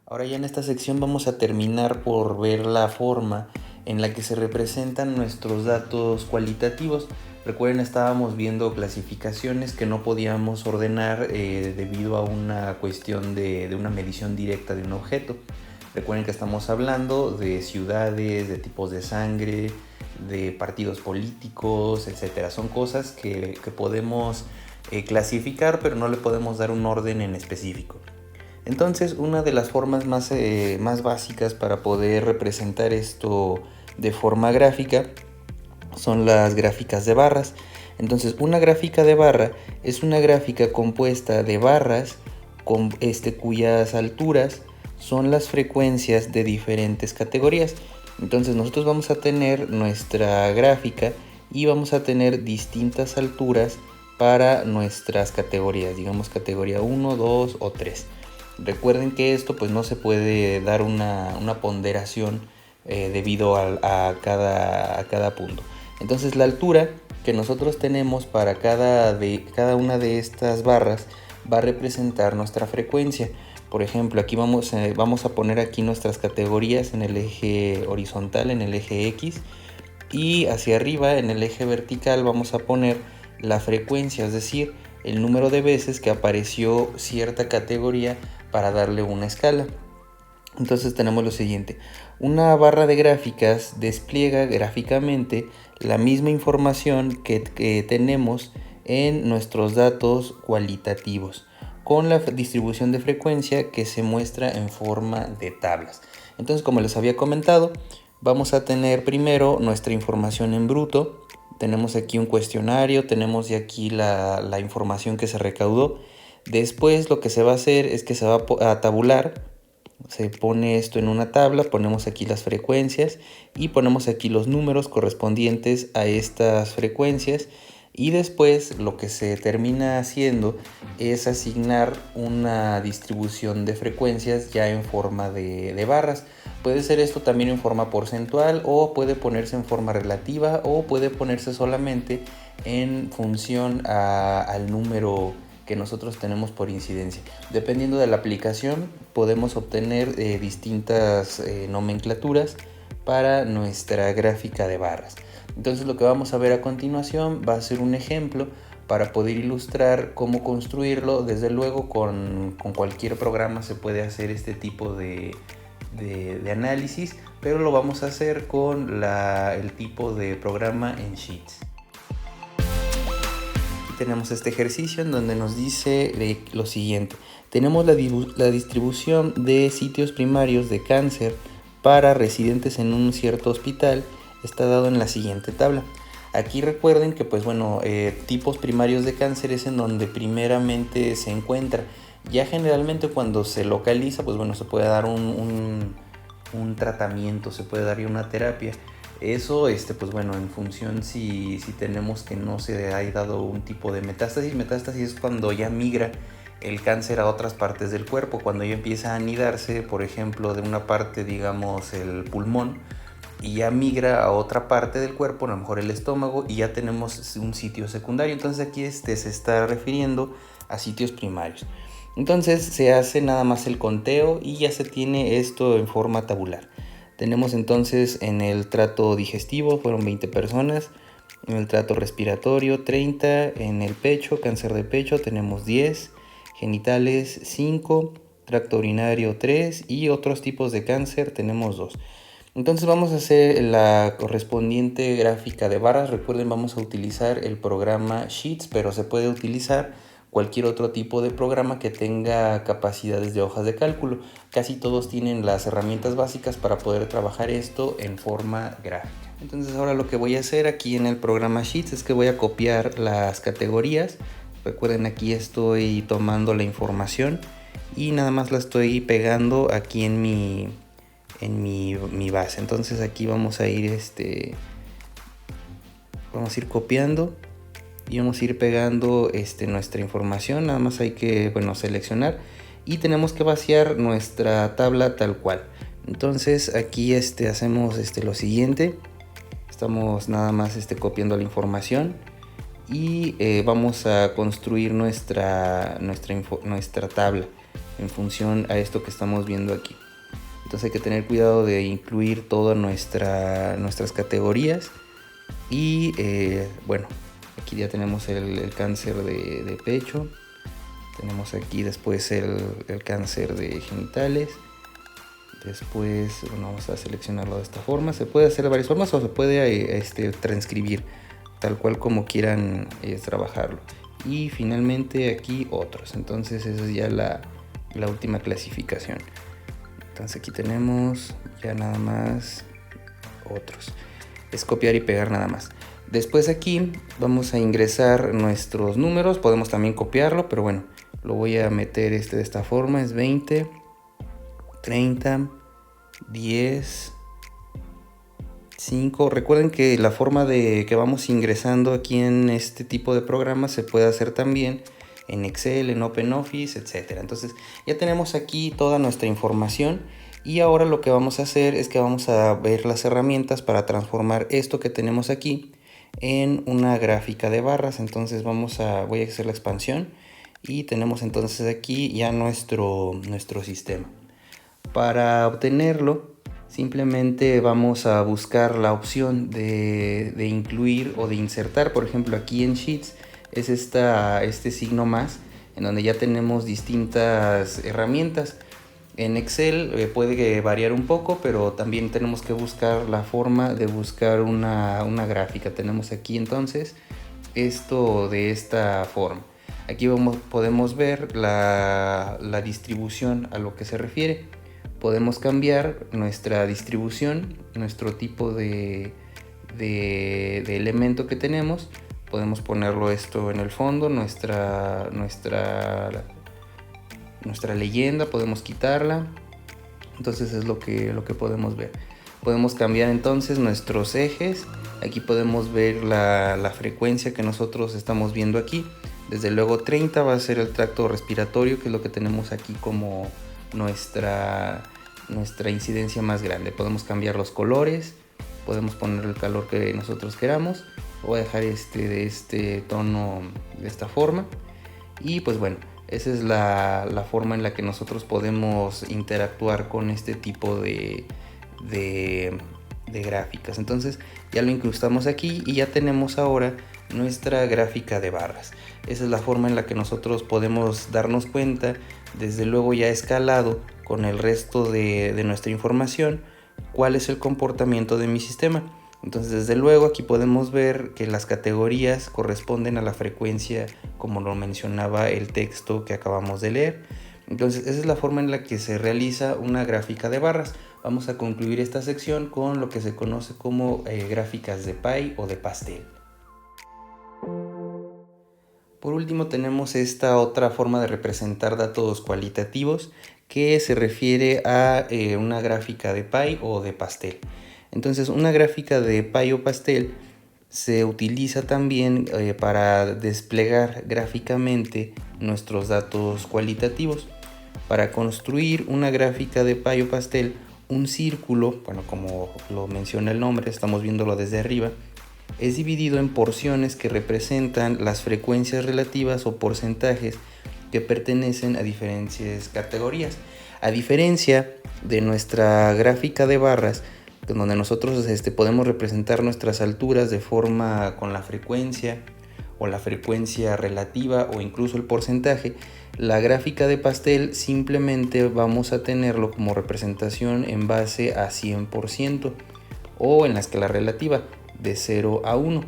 Ahora ya en esta sección vamos a terminar por ver la forma en la que se representan nuestros datos cualitativos. Recuerden, estábamos viendo clasificaciones que no podíamos ordenar debido a una cuestión de una medición directa de un objeto. Recuerden que estamos hablando de ciudades, de tipos de sangre, de partidos políticos, etc. Son cosas que podemos clasificar, pero no le podemos dar un orden en específico. Entonces, una de las formas más básicas para poder representar esto de forma gráfica son las gráficas de barras. Entonces, una gráfica de barra es una gráfica compuesta de barras cuyas alturas son las frecuencias de diferentes categorías. Entonces, nosotros vamos a tener nuestra gráfica y vamos a tener distintas alturas para nuestras categorías, digamos categoría 1, 2 o 3. Recuerden que esto pues no se puede dar una ponderación debido a cada punto. Entonces la altura que nosotros tenemos para cada una de estas barras va a representar nuestra frecuencia. Por ejemplo, aquí vamos a poner aquí nuestras categorías en el eje horizontal, en el eje X, y hacia arriba en el eje vertical vamos a poner la frecuencia, es decir, el número de veces que apareció cierta categoría para darle una escala. Entonces tenemos lo siguiente: una barra de gráficas despliega gráficamente la misma información que tenemos en nuestros datos cualitativos, con la distribución de frecuencia que se muestra en forma de tablas. Entonces, como les había comentado, vamos a tener primero nuestra información en bruto. Tenemos aquí un cuestionario, tenemos de aquí la información que se recaudó. Después lo que se va a hacer es que se va a tabular. Se pone esto en una tabla, ponemos aquí las frecuencias y ponemos aquí los números correspondientes a estas frecuencias, y después lo que se termina haciendo es asignar una distribución de frecuencias ya en forma de barras. Puede ser esto también en forma porcentual, o puede ponerse en forma relativa, o puede ponerse solamente en función al número que nosotros tenemos por incidencia. Dependiendo de la aplicación podemos obtener distintas nomenclaturas para nuestra gráfica de barras. Entonces lo que vamos a ver a continuación va a ser un ejemplo para poder ilustrar cómo construirlo. Desde luego con cualquier programa se puede hacer este tipo de análisis, pero lo vamos a hacer con el tipo de programa en Sheets. Tenemos este ejercicio en donde nos dice lo siguiente: tenemos la distribución de sitios primarios de cáncer para residentes en un cierto hospital. Está dado en la siguiente tabla. Aquí recuerden que tipos primarios de cáncer es en donde primeramente se encuentra. Ya generalmente cuando se localiza, se puede dar un tratamiento, se puede dar una terapia. Eso, en función si tenemos que no se haya dado un tipo de metástasis. Metástasis es cuando ya migra el cáncer a otras partes del cuerpo, cuando ya empieza a anidarse, por ejemplo, de una parte, digamos, el pulmón, y ya migra a otra parte del cuerpo, a lo mejor el estómago, y ya tenemos un sitio secundario. Entonces aquí se está refiriendo a sitios primarios. Entonces se hace nada más el conteo y ya se tiene esto en forma tabular. Tenemos entonces en el trato digestivo fueron 20 personas, en el trato respiratorio 30, en el pecho, cáncer de pecho tenemos 10, genitales 5, tracto urinario 3 y otros tipos de cáncer tenemos 2. Entonces vamos a hacer la correspondiente gráfica de barras. Recuerden, vamos a utilizar el programa Sheets, pero se puede utilizar cualquier otro tipo de programa que tenga capacidades de hojas de cálculo. Casi todos tienen las herramientas básicas para poder trabajar esto en forma gráfica. Entonces ahora lo que voy a hacer aquí en el programa Sheets es que voy a copiar las categorías. Recuerden, aquí estoy tomando la información y nada más la estoy pegando aquí en mi base. Entonces aquí vamos a ir copiando y vamos a ir pegando nuestra información. Nada más hay que seleccionar y tenemos que vaciar nuestra tabla tal cual. Entonces aquí hacemos lo siguiente: estamos nada más copiando la información y vamos a construir nuestra tabla. en función a esto que estamos viendo aquí. Entonces hay que tener cuidado de incluir todas nuestras categorías. Y bueno, aquí ya tenemos el cáncer de pecho. Tenemos aquí después el cáncer de genitales. Después, bueno, vamos a seleccionarlo de esta forma. Se puede hacer de varias formas o se puede transcribir tal cual como quieran trabajarlo. Y finalmente aquí otros. Entonces esa es ya la última clasificación. Entonces aquí tenemos ya nada más otros. Es copiar y pegar nada más. Después aquí vamos a ingresar nuestros números. Podemos también copiarlo, pero bueno, lo voy a meter de esta forma. Es 20, 30, 10, 5. Recuerden que la forma de que vamos ingresando aquí en este tipo de programas se puede hacer también en Excel, en OpenOffice, etc. Entonces ya tenemos aquí toda nuestra información y ahora lo que vamos a hacer es que vamos a ver las herramientas para transformar esto que tenemos aquí en una gráfica de barras. Entonces voy a hacer la expansión y tenemos entonces aquí ya nuestro sistema. Para obtenerlo, simplemente vamos a buscar la opción de incluir o de insertar. Por ejemplo, aquí en Sheets es este signo más, en donde ya tenemos distintas herramientas. En Excel puede variar un poco, pero también tenemos que buscar la forma de buscar una gráfica. Tenemos aquí entonces esto de esta forma. Aquí podemos ver la distribución a lo que se refiere. Podemos cambiar nuestra distribución, nuestro tipo de elemento que tenemos. Podemos ponerlo esto en el fondo, nuestra leyenda, podemos quitarla. Entonces es lo que podemos ver. Podemos cambiar entonces nuestros ejes. Aquí podemos ver la frecuencia que nosotros estamos viendo aquí. Desde luego 30 va a ser el tracto respiratorio, que es lo que tenemos aquí como nuestra incidencia más grande. Podemos cambiar los colores, podemos poner el calor que nosotros queramos. Voy a dejar de este tono de esta forma. Y pues bueno, esa es la forma en la que nosotros podemos interactuar con este tipo de gráficas. Entonces ya lo incrustamos aquí y ya tenemos ahora nuestra gráfica de barras. Esa es la forma en la que nosotros podemos darnos cuenta, desde luego ya escalado con el resto de nuestra información, cuál es el comportamiento de mi sistema. Entonces desde luego aquí podemos ver que las categorías corresponden a la frecuencia como lo mencionaba el texto que acabamos de leer. Entonces esa es la forma en la que se realiza una gráfica de barras. Vamos a concluir esta sección con lo que se conoce como gráficas de pie o de pastel. Por último tenemos esta otra forma de representar datos cualitativos que se refiere a una gráfica de pie o de pastel. Entonces una gráfica de pie o pastel se utiliza también para desplegar gráficamente nuestros datos cualitativos. Para construir una gráfica de pie o pastel, un círculo, bueno, como lo menciona el nombre, estamos viéndolo desde arriba, es dividido en porciones que representan las frecuencias relativas o porcentajes que pertenecen a diferentes categorías. A diferencia de nuestra gráfica de barras, donde nosotros podemos representar nuestras alturas de forma con la frecuencia o la frecuencia relativa o incluso el porcentaje, la gráfica de pastel simplemente vamos a tenerlo como representación en base a 100% o en la escala relativa de 0 a 1.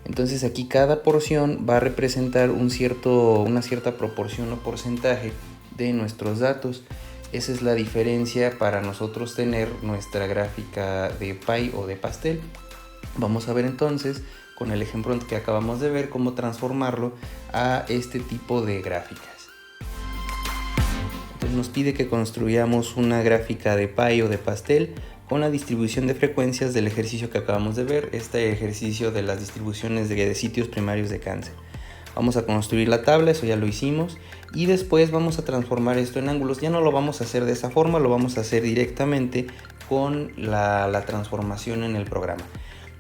Entonces aquí cada porción va a representar una cierta proporción o porcentaje de nuestros datos. Esa es la diferencia para nosotros tener nuestra gráfica de pie o de pastel. Vamos a ver entonces con el ejemplo que acabamos de ver cómo transformarlo a este tipo de gráficas. Entonces nos pide que construyamos una gráfica de pie o de pastel con la distribución de frecuencias del ejercicio que acabamos de ver, este ejercicio de las distribuciones de sitios primarios de cáncer. Vamos a construir la tabla, eso ya lo hicimos, y después vamos a transformar esto en ángulos. Ya no lo vamos a hacer de esa forma, lo vamos a hacer directamente con la transformación en el programa.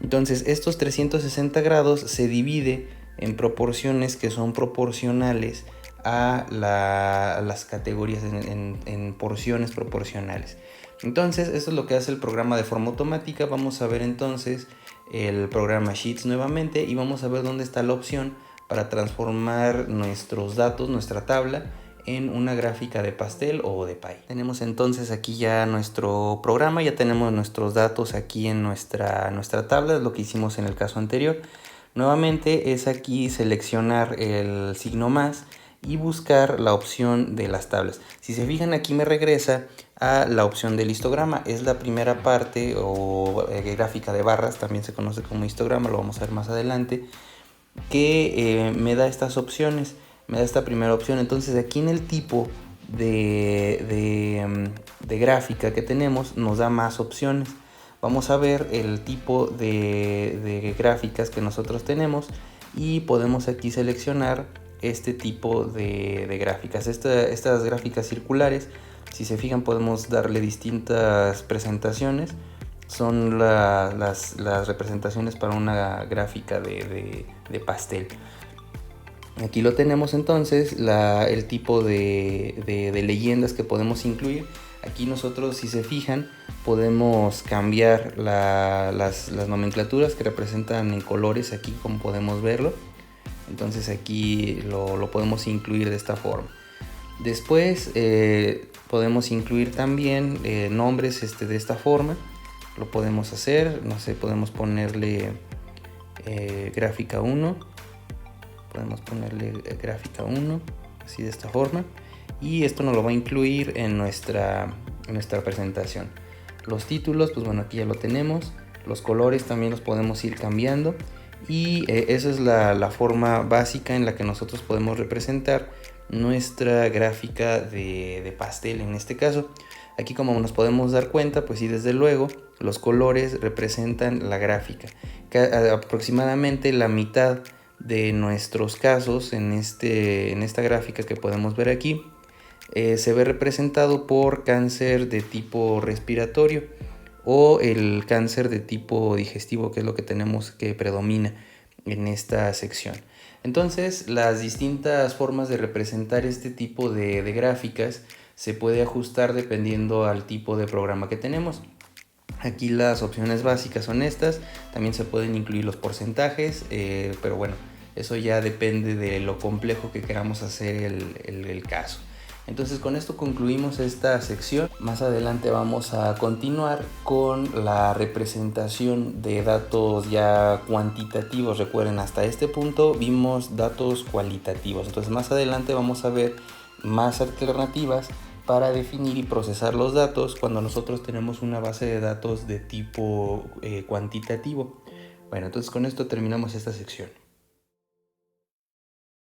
Entonces estos 360 grados se divide en proporciones que son proporcionales a las categorías en porciones proporcionales. Entonces, esto es lo que hace el programa de forma automática. Vamos a ver entonces el programa Sheets nuevamente y vamos a ver dónde está la opción para transformar nuestros datos, nuestra tabla, en una gráfica de pastel o de pie. Tenemos entonces aquí ya nuestro programa, ya tenemos nuestros datos aquí en nuestra tabla, es lo que hicimos en el caso anterior. Nuevamente es aquí seleccionar el signo más y buscar la opción de las tablas. Si se fijan, aquí me regresa a la opción del histograma. Es la primera parte, o gráfica de barras, también se conoce como histograma, lo vamos a ver más adelante, que me da estas opciones, me da esta primera opción. Entonces aquí en el tipo de gráfica que tenemos nos da más opciones. Vamos a ver el tipo de gráficas que nosotros tenemos y podemos aquí seleccionar este tipo de gráficas. Estas gráficas circulares, si se fijan, podemos darle distintas presentaciones. Son las representaciones para una gráfica de pastel. Aquí lo tenemos entonces, el tipo de leyendas que podemos incluir. Aquí nosotros, si se fijan, podemos cambiar las nomenclaturas que representan en colores, aquí como podemos verlo. Entonces aquí lo podemos incluir de esta forma. Después podemos incluir también nombres de esta forma. Lo podemos hacer, no sé, podemos ponerle gráfica 1. Podemos ponerle gráfica 1, así de esta forma. Y esto nos lo va a incluir en nuestra presentación. Los títulos, pues bueno, aquí ya lo tenemos. Los colores también los podemos ir cambiando. Y esa es la forma básica en la que nosotros podemos representar nuestra gráfica de pastel en este caso. Aquí, como nos podemos dar cuenta, pues sí, desde luego los colores representan la gráfica. Aproximadamente la mitad de nuestros casos en esta gráfica que podemos ver aquí se ve representado por cáncer de tipo respiratorio o el cáncer de tipo digestivo, que es lo que tenemos que predomina en esta sección. Entonces, las distintas formas de representar este tipo de gráficas se puede ajustar dependiendo al tipo de programa que tenemos. Aquí las opciones básicas son estas. También se pueden incluir los porcentajes, pero bueno, eso ya depende de lo complejo que queramos hacer el caso. Entonces, con esto concluimos esta sección. Más adelante vamos a continuar con la representación de datos ya cuantitativos. Recuerden, hasta este punto vimos datos cualitativos. Entonces, más adelante vamos a ver más alternativas para definir y procesar los datos cuando nosotros tenemos una base de datos de tipo cuantitativo. Bueno, entonces con esto terminamos esta sección.